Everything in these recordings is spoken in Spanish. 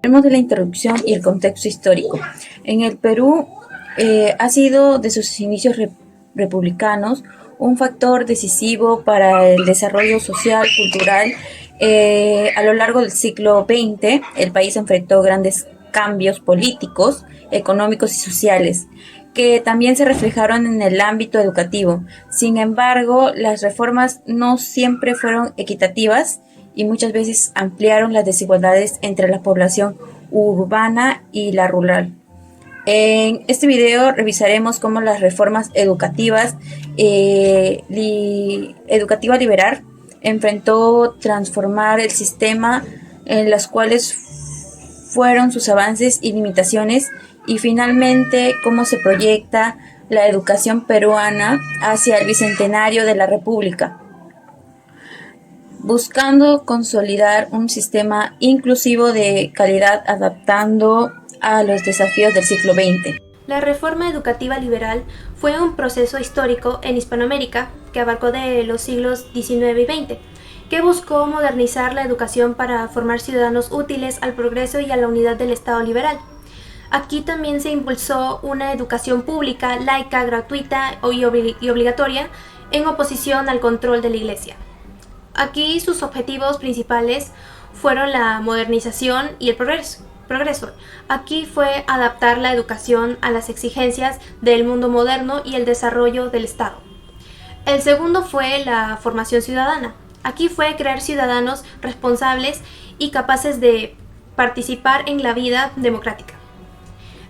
Hablemos de la introducción y el contexto histórico. En el Perú ha sido de sus inicios republicanos un factor decisivo para el desarrollo social, cultural. A lo largo del siglo XX, el país enfrentó grandes cambios políticos, económicos y sociales, que también se reflejaron en el ámbito educativo. Sin embargo, las reformas no siempre fueron equitativas y muchas veces ampliaron las desigualdades entre la población urbana y la rural. En este video revisaremos cómo las reformas educativas, educativa liberal, enfrentó transformar el sistema, en las cuales fueron sus avances y limitaciones, y finalmente cómo se proyecta la educación peruana hacia el bicentenario de la República, buscando consolidar un sistema inclusivo de calidad adaptando a los desafíos del siglo XX. La reforma educativa liberal fue un proceso histórico en Hispanoamérica que abarcó de los siglos XIX y XX, que buscó modernizar la educación para formar ciudadanos útiles al progreso y a la unidad del Estado liberal. Aquí también se impulsó una educación pública, laica, gratuita y obligatoria, en oposición al control de la Iglesia. Aquí sus objetivos principales fueron la modernización y el progreso. Aquí fue adaptar la educación a las exigencias del mundo moderno y el desarrollo del Estado. El segundo fue la formación ciudadana. Aquí fue crear ciudadanos responsables y capaces de participar en la vida democrática.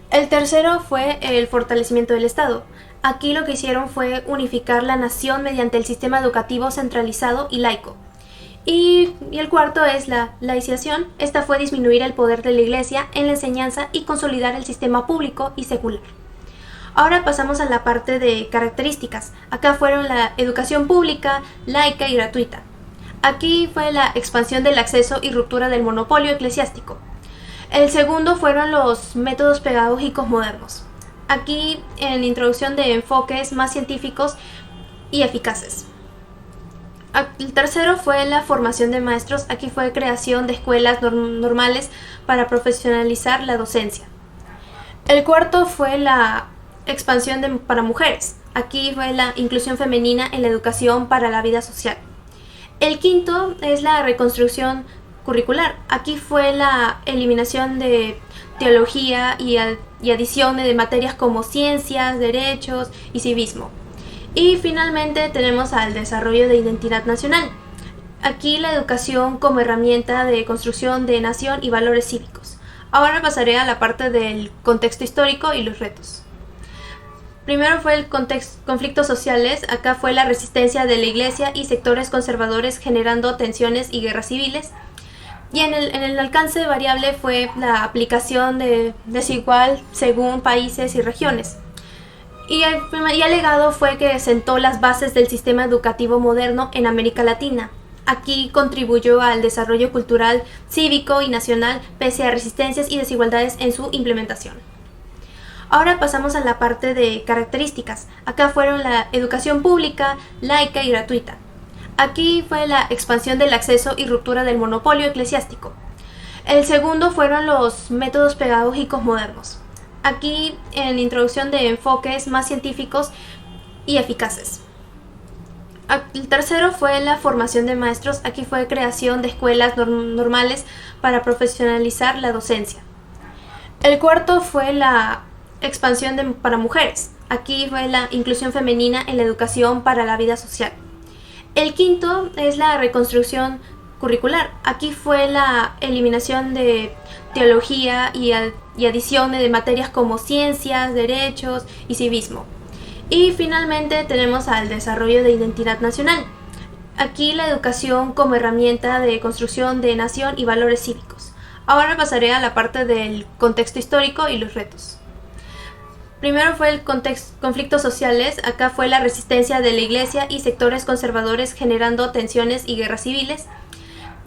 El tercero fue el fortalecimiento del Estado. Aquí lo que hicieron fue unificar la nación mediante el sistema educativo centralizado y laico. Y el cuarto es la laicización. Esta fue disminuir el poder de la Iglesia en la enseñanza y consolidar el sistema público y secular. Ahora pasamos a la parte de características. Acá fueron la educación pública, laica y gratuita. Aquí fue la expansión del acceso y ruptura del monopolio eclesiástico. El segundo fueron los métodos pedagógicos modernos. Aquí en introducción de enfoques más científicos y eficaces. El tercero fue la formación de maestros. Aquí fue creación de escuelas normales para profesionalizar la docencia. El cuarto fue la expansión para mujeres. Aquí fue la inclusión femenina en la educación para la vida social. El quinto es la reconstrucción curricular. Aquí fue la eliminación de teología y adición de materias como ciencias, derechos y civismo. Y finalmente tenemos al desarrollo de identidad nacional. Aquí la educación como herramienta de construcción de nación y valores cívicos. Ahora pasaré a la parte del contexto histórico y los retos. Primero fue el conflictos sociales. Acá fue la resistencia de la Iglesia y sectores conservadores generando tensiones y guerras civiles. Y en el alcance variable fue la aplicación desigual según países y regiones. Y el legado fue que sentó las bases del sistema educativo moderno en América Latina. Aquí contribuyó al desarrollo cultural, cívico y nacional pese a resistencias y desigualdades en su implementación. Ahora pasamos a la parte de características. Acá fueron la educación pública, laica y gratuita. Aquí fue la expansión del acceso y ruptura del monopolio eclesiástico. El segundo fueron los métodos pedagógicos modernos. Aquí en introducción de enfoques más científicos y eficaces. El tercero fue la formación de maestros. Aquí fue creación de escuelas normales para profesionalizar la docencia. El cuarto fue la expansión para mujeres. Aquí fue la inclusión femenina en la educación para la vida social. El quinto es la reconstrucción curricular. Aquí fue la eliminación de teología y adición de materias como ciencias, derechos y civismo. Y finalmente tenemos al desarrollo de identidad nacional. Aquí la educación como herramienta de construcción de nación y valores cívicos. Ahora pasaré a la parte del contexto histórico y los retos. Primero fue el conflictos sociales. Acá fue la resistencia de la Iglesia y sectores conservadores generando tensiones y guerras civiles.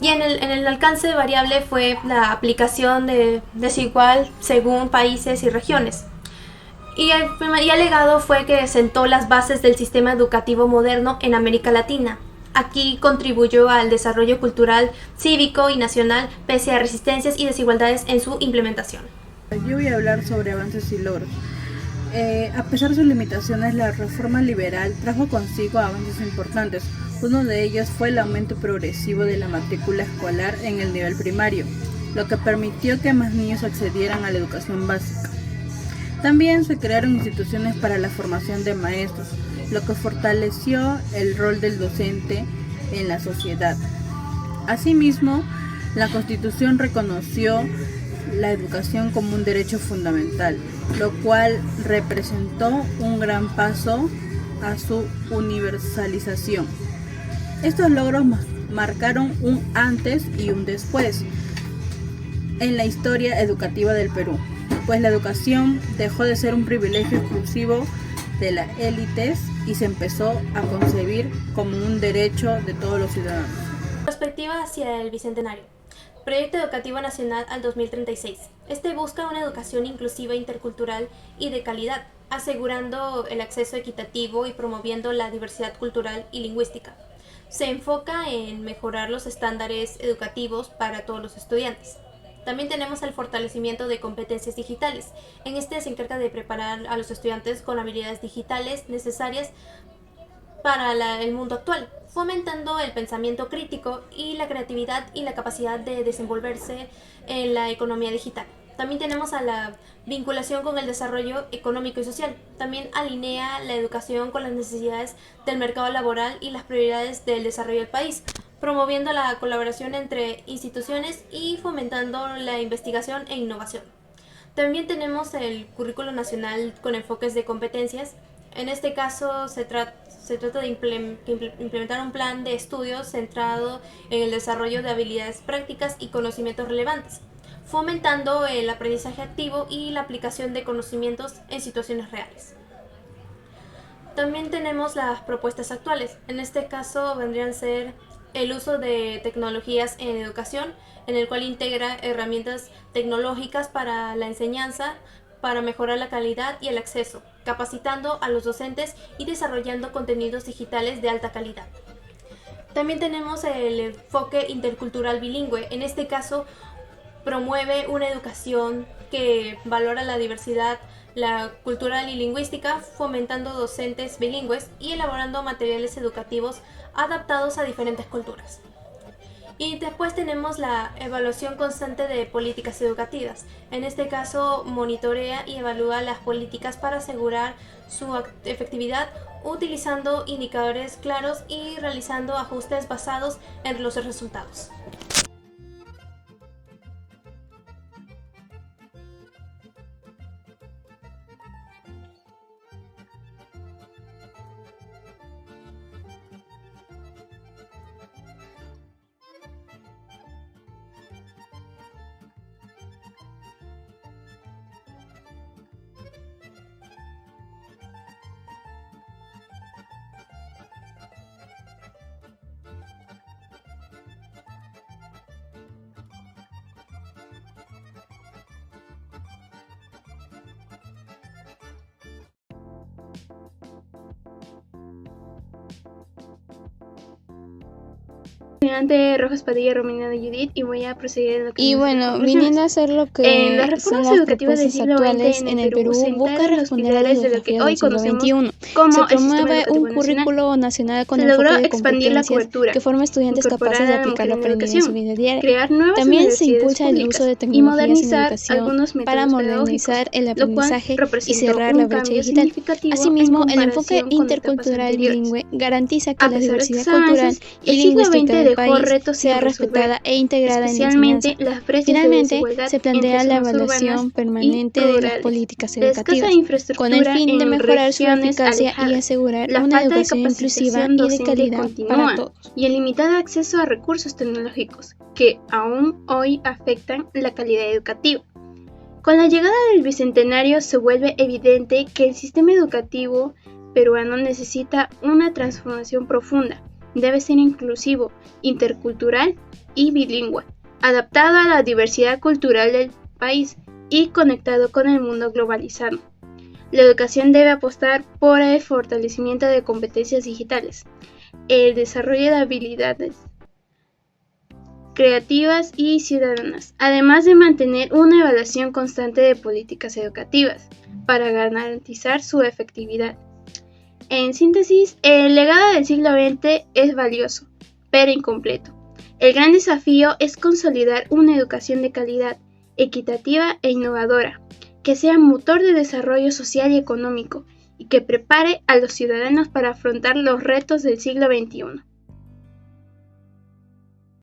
Y en el alcance variable fue la aplicación desigual según países y regiones. Y el legado fue que sentó las bases del sistema educativo moderno en América Latina. Aquí contribuyó al desarrollo cultural, cívico y nacional, pese a resistencias y desigualdades en su implementación. Yo voy a hablar sobre avances y logros. A pesar de sus limitaciones, la reforma liberal trajo consigo avances importantes. Uno de ellos fue el aumento progresivo de la matrícula escolar en el nivel primario, lo que permitió que más niños accedieran a la educación básica. También se crearon instituciones para la formación de maestros, lo que fortaleció el rol del docente en la sociedad. Asimismo, la Constitución reconoció la educación como un derecho fundamental, lo cual representó un gran paso a su universalización. Estos logros marcaron un antes y un después en la historia educativa del Perú, pues la educación dejó de ser un privilegio exclusivo de las élites y se empezó a concebir como un derecho de todos los ciudadanos. Perspectiva hacia el Bicentenario. Proyecto Educativo Nacional al 2036. Este busca una educación inclusiva, intercultural y de calidad, asegurando el acceso equitativo y promoviendo la diversidad cultural y lingüística. Se enfoca en mejorar los estándares educativos para todos los estudiantes. También tenemos el fortalecimiento de competencias digitales. En este se encarga de preparar a los estudiantes con habilidades digitales necesarias para el mundo actual, fomentando el pensamiento crítico y la creatividad y la capacidad de desenvolverse en la economía digital. También tenemos a la vinculación con el desarrollo económico y social. También alinea la educación con las necesidades del mercado laboral y las prioridades del desarrollo del país, promoviendo la colaboración entre instituciones y fomentando la investigación e innovación. También tenemos el Currículo Nacional con enfoques de competencias. En este caso se trata de implementar un plan de estudios centrado en el desarrollo de habilidades prácticas y conocimientos relevantes, fomentando el aprendizaje activo y la aplicación de conocimientos en situaciones reales. También tenemos las propuestas actuales. En este caso vendrían a ser el uso de tecnologías en educación, en el cual integra herramientas tecnológicas para la enseñanza, para mejorar la calidad y el acceso, capacitando a los docentes y desarrollando contenidos digitales de alta calidad. También tenemos el enfoque intercultural bilingüe. En este caso, promueve una educación que valora la diversidad, la cultural y lingüística, fomentando docentes bilingües y elaborando materiales educativos adaptados a diferentes culturas. Y después tenemos la evaluación constante de políticas educativas. En este caso, monitorea y evalúa las políticas para asegurar su efectividad, utilizando indicadores claros y realizando ajustes basados en los resultados. Estudiante Rojas Padilla Romina de Judith y voy a proseguir en lo que viniendo a hacer lo que las reformas son las educativas del propuestas siglo actuales XX en el Perú busca responder a los de lo que desafíos hoy del siglo conocemos XXI. como Se el sistema promueve educativo un currículo nacional con Se enfoque logró de expandir la competencias cobertura, que forma estudiantes incorporar capaces de a la aplicar lo mujer en aprendido en su educación, vida diaria. crear nuevas También se universidades impulsa el públicas uso de y tecnologías en modernizar educación algunos métodos para modernizar el pedagógicos, lo cual aprendizaje y representó cerrar un la brecha cambio digital. significativo Asimismo, en el enfoque comparación con etapas intercultural anteriores. bilingüe garantiza que A la pesar de diversidad estos cultural avances, y el siglo XX lingüística del dejó país retos sin sea resolver, respetada e integrada en la especialmente enseñanza. las brechas de Finalmente, desigualdad se plantea entre la zonas urbanas evaluación y permanente de las rurales, políticas la escasa educativas, con el infraestructura fin de en mejorar su regiones eficacia y alejadas, asegurar la una falta de educación inclusiva capacitación y de docente calidad para continúa todos. y el limitado acceso a recursos tecnológicos que aún hoy afectan la calidad educativa. Con la llegada del Bicentenario se vuelve evidente que el sistema educativo peruano necesita una transformación profunda. Debe ser inclusivo, intercultural y bilingüe, adaptado a la diversidad cultural del país y conectado con el mundo globalizado. La educación debe apostar por el fortalecimiento de competencias digitales. el desarrollo de habilidades creativas y ciudadanas, además de mantener una evaluación constante de políticas educativas para garantizar su efectividad. En síntesis, el legado del siglo XX es valioso, pero incompleto. El gran desafío es consolidar una educación de calidad, equitativa e innovadora, que sea motor de desarrollo social y económico y que prepare a los ciudadanos para afrontar los retos del siglo XXI.